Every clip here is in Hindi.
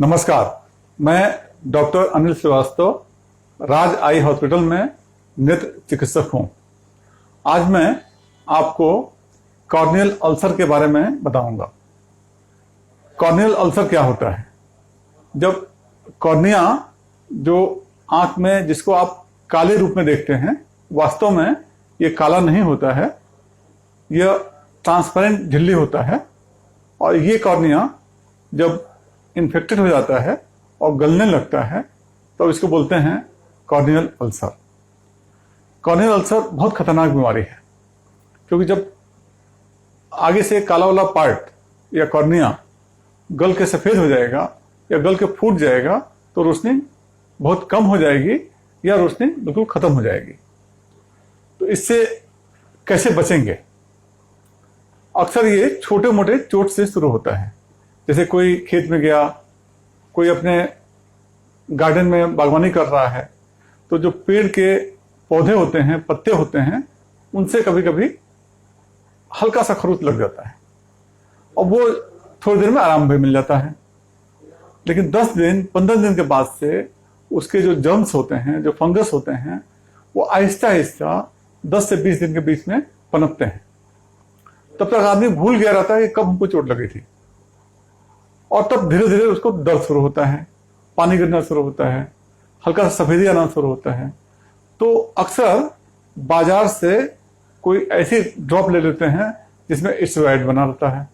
नमस्कार। मैं डॉक्टर अनिल श्रीवास्तव राज आई हॉस्पिटल में नेत्र चिकित्सक हूं। आज मैं आपको कॉर्नियल अल्सर के बारे में बताऊंगा। कॉर्नियल अल्सर क्या होता है? जब कॉर्निया जो आंख में जिसको आप काले रूप में देखते हैं, वास्तव में ये काला नहीं होता है, यह ट्रांसपेरेंट झिल्ली होता है। और ये कॉर्निया जब इन्फेक्टेड हो जाता है और गलने लगता है तो इसको बोलते हैं कॉर्नियल अल्सर। कॉर्नियल अल्सर बहुत खतरनाक बीमारी है, क्योंकि जब आगे से काला वाला पार्ट या कॉर्निया गल के सफेद हो जाएगा या गल के फूट जाएगा तो रोशनी बहुत कम हो जाएगी या रोशनी बिल्कुल खत्म हो जाएगी। तो इससे कैसे बचेंगे? अक्सर ये छोटे मोटे चोट से शुरू होता है। जैसे कोई खेत में गया, कोई अपने गार्डन में बागवानी कर रहा है, तो जो पेड़ के पौधे होते हैं, पत्ते होते हैं, उनसे कभी कभी हल्का सा खरोंच लग जाता है और वो थोड़ी देर में आराम भी मिल जाता है। लेकिन 10 दिन 15 दिन के बाद से उसके जो जर्म्स होते हैं, जो फंगस होते हैं, वो आहिस्ता आहिस्ता 10 से 20 दिन के बीच में पनपते हैं। तब तक आदमी भूल गया रहता है कि कब हमको चोट लगी थी, और तब धीरे धीरे उसको दर्द शुरू होता है, पानी गिरना शुरू होता है, हल्का सा सफेदी आना शुरू होता है। तो अक्सर बाजार से कोई ऐसी ड्रॉप ले लेते हैं जिसमें स्टेरॉइड बना रहता है,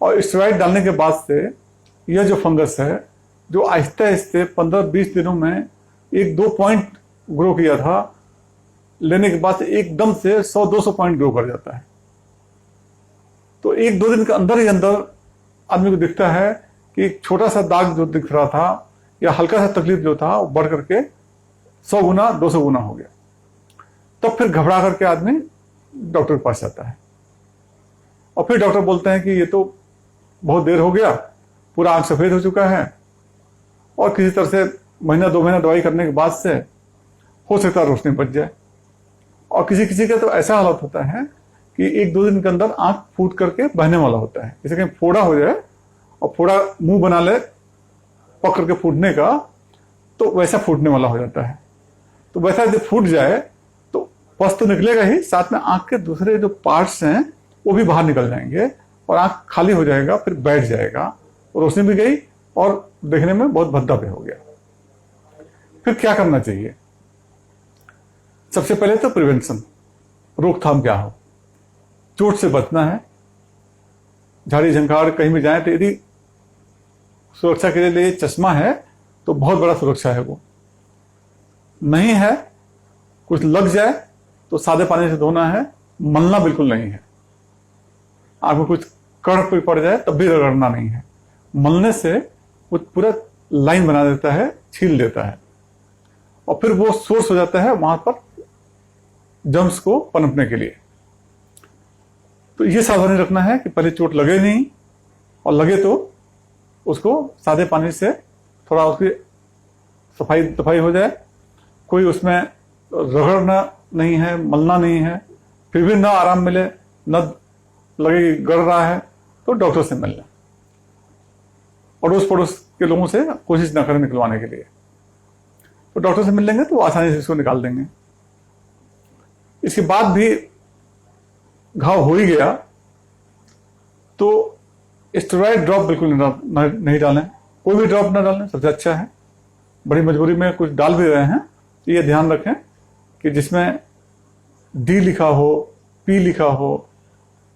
और स्टेरॉइड डालने के बाद से यह जो फंगस है, जो आहिस्ते आहिस्ते 15-20 दिनों में 1-2 पॉइंट ग्रो किया था, लेने के बाद एकदम से 100-200 पॉइंट ग्रो कर जाता है। तो 1-2 दिन के अंदर ही अंदर आदमी को दिखता है कि एक छोटा सा दाग जो दिख रहा था या हल्का सा तकलीफ जो था वो बढ़ करके 100 गुना 200 गुना हो गया। तब फिर घबरा करके आदमी डॉक्टर के पास जाता है, और फिर डॉक्टर बोलते हैं कि ये तो बहुत देर हो गया, पूरा आंख सफेद हो चुका है, और किसी तरह से महीना 2 महीना दवाई करने के बाद से हो सकता है रोशनी बच जाए। और किसी किसी का तो ऐसा हालत होता है कि 1-2 दिन के अंदर आंख फूट करके बहने वाला होता है। जैसे कहीं फोड़ा हो जाए और फोड़ा मुंह बना ले पकड़ के फूटने का, तो वैसा फूटने वाला हो जाता है। तो वैसा जब फूट जाए तो पस तो निकलेगा ही, साथ में आंख के दूसरे जो पार्ट्स हैं वो भी बाहर निकल जाएंगे और आंख खाली हो जाएगा, फिर बैठ जाएगा, रोशनी भी गई और देखने में बहुत भद्दा भी हो गया। फिर क्या करना चाहिए? सबसे पहले तो प्रिवेंशन, रोकथाम क्या हो। चोट से बचना है। झाड़ी झंखाड़ कहीं भी जाए तो यदि सुरक्षा के लिए चश्मा है तो बहुत बड़ा सुरक्षा है। वो नहीं है, कुछ लग जाए तो सादे पानी से धोना है, मलना बिल्कुल नहीं है। आंख में कुछ कड़ पे पड़ जाए तब भी रगड़ना नहीं है। मलने से वो पूरा लाइन बना देता है, छील देता है, और फिर वो सोर्स हो जाता है वहां पर जर्म्स को पनपने के लिए। तो ये सावधानी रखना है कि पहले चोट लगे नहीं, और लगे तो उसको सादे पानी से थोड़ा उसकी सफाई हो जाए। कोई उसमें रगड़ना नहीं है, मलना नहीं है, फिर भी ना आराम मिले, न लगे कि गड़ रहा है, तो डॉक्टर से मिलना। अड़ोस पड़ोस के लोगों से कोशिश ना करें निकलवाने के लिए। तो डॉक्टर से मिल लेंगे तो आसानी से इसको निकाल देंगे। इसके बाद भी घाव हो ही गया तो स्टेरॉइड ड्रॉप बिल्कुल नहीं डालें। कोई भी ड्रॉप ना डालें, सबसे अच्छा है। बड़ी मजबूरी में कुछ डाल भी रहे हैं तो ये ध्यान रखें कि जिसमें डी लिखा हो, पी लिखा हो,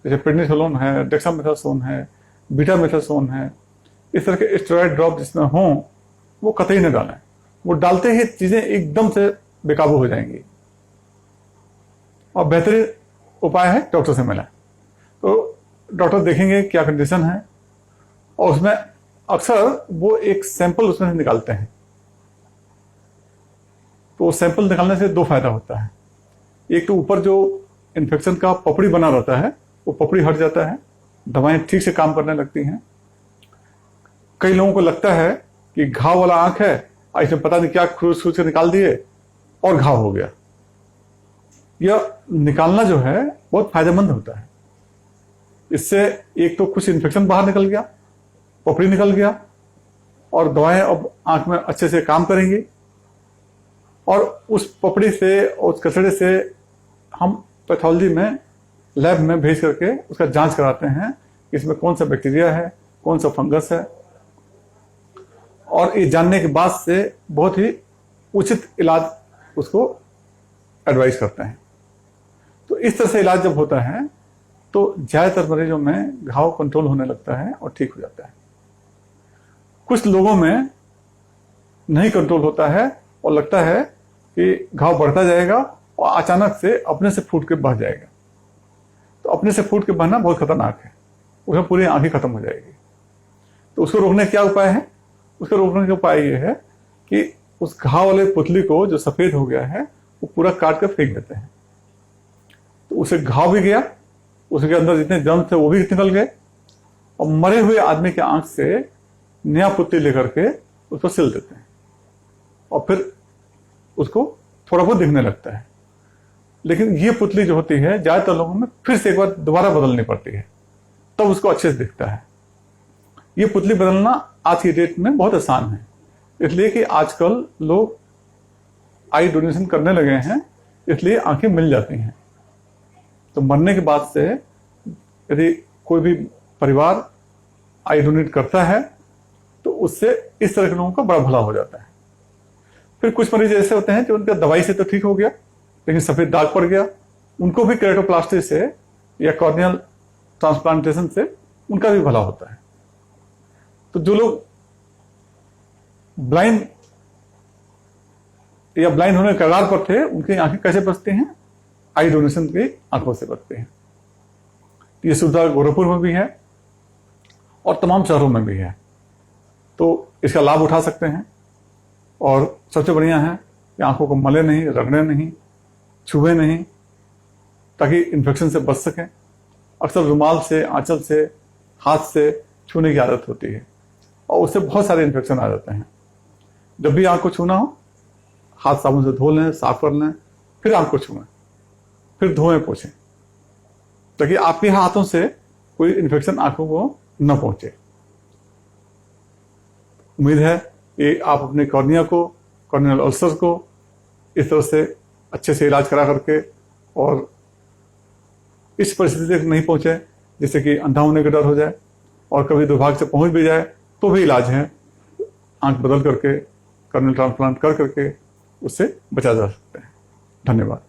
जैसे प्रेडनिसोलोन है, डेक्सामेथासोन है, बीटामेथासोन है, इस तरह के स्टेरॉइड ड्रॉप जिसमें हों वो कतई न डालें। वो डालते ही चीजें एकदम से बेकाबू हो जाएंगी। और बेहतरीन उपाय है डॉक्टर से मिलें। तो डॉक्टर देखेंगे क्या कंडीशन है, और उसमें अक्सर वो एक सैंपल उसमें से निकालते हैं। तो सैंपल निकालने से 2 फायदा होता है। एक तो ऊपर जो इन्फेक्शन का पपड़ी बना रहता है वो पपड़ी हट जाता है, दवाएं ठीक से काम करने लगती हैं। कई लोगों को लगता है कि घाव वाला आंख है, ऐसे पता नहीं क्या खरोच के निकाल दिए और घाव हो गया। यह निकालना जो है बहुत फायदेमंद होता है। इससे एक तो कुछ इन्फेक्शन बाहर निकल गया, पपड़ी निकल गया, और दवाएं अब आंख में अच्छे से काम करेंगी और उस पपड़ी से और उस कचड़े से हम पैथोलॉजी में लैब में भेज करके उसका जांच कराते हैं कि इसमें कौन सा बैक्टीरिया है, कौन सा फंगस है, और ये जानने के बाद से बहुत ही उचित इलाज उसको एडवाइस करते हैं। तो इस तरह से इलाज जब होता है तो ज्यादातर मरीजों में घाव कंट्रोल होने लगता है और ठीक हो जाता है। कुछ लोगों में नहीं कंट्रोल होता है और लगता है कि घाव बढ़ता जाएगा और अचानक से अपने से फूट के बह जाएगा। तो अपने से फूट के बहना बहुत खतरनाक है, उसमें पूरी आंखें खत्म हो जाएगी। तो उसको रोकने का क्या उपाय है? उसको रोकने का उपाय ये है कि उस घाव वाले पुतली को जो सफेद हो गया है वो पूरा काट कर फेंक देते हैं। तो उसे घाव भी गया, उसके अंदर जितने जर्म थे वो भी निकल गए, और मरे हुए आदमी की आंख से नया पुतली लेकर के उसको सिल देते हैं और फिर उसको थोड़ा बहुत दिखने लगता है। लेकिन ये पुतली जो होती है ज्यादातर लोगों में फिर से एक बार दोबारा बदलनी पड़ती है, तब उसको अच्छे से दिखता है। ये पुतली बदलना आज की डेट में बहुत आसान है, इसलिए कि आजकल लोग आई डोनेशन करने लगे हैं, इसलिए आंखें मिल जाती हैं। तो मरने के बाद से यदि कोई भी परिवार आई डोनेट करता है तो उससे इस तरह के लोगों का बड़ा भला हो जाता है। फिर कुछ मरीज ऐसे होते हैं जो उनका दवाई से तो ठीक हो गया लेकिन सफेद दाग पड़ गया, उनको भी केरेटोप्लास्टी से या कॉर्नियल ट्रांसप्लांटेशन से उनका भी भला होता है। तो जो लोग ब्लाइंड या ब्लाइंड होने के कगार पर थे उनकी आंखें कैसे बचती हैं? आई डोनेशन की आंखों से बचते हैं। ये सुविधा गोरखपुर में भी है और तमाम शहरों में भी है, तो इसका लाभ उठा सकते हैं। और सबसे बढ़िया है कि आंखों को मले नहीं, रगड़े नहीं, छुए नहीं, ताकि इन्फेक्शन से बच सकें। अक्सर रुमाल से, आंचल से, हाथ से छूने की आदत होती है और उससे बहुत सारे इन्फेक्शन आ जाते हैं। जब भी आंख को छूना हो हाथ साबुन से धो लें, साफ कर लें, फिर आंख को छुएं, फिर धोएं, पोंछें, ताकि आपके हाथों से कोई इन्फेक्शन आंखों को न पहुंचे। उम्मीद है कि आप अपने कॉर्निया को, कॉर्नियल अल्सर को इस तरह से अच्छे से इलाज करा करके और इस परिस्थिति तक नहीं पहुंचे जिससे कि अंधा होने का डर हो जाए, और कभी दुर्भाग्य से पहुंच भी जाए तो भी इलाज है, आंख बदल करके, कॉर्नियल ट्रांसप्लांट कर करके उससे बचा जा सकता है। धन्यवाद।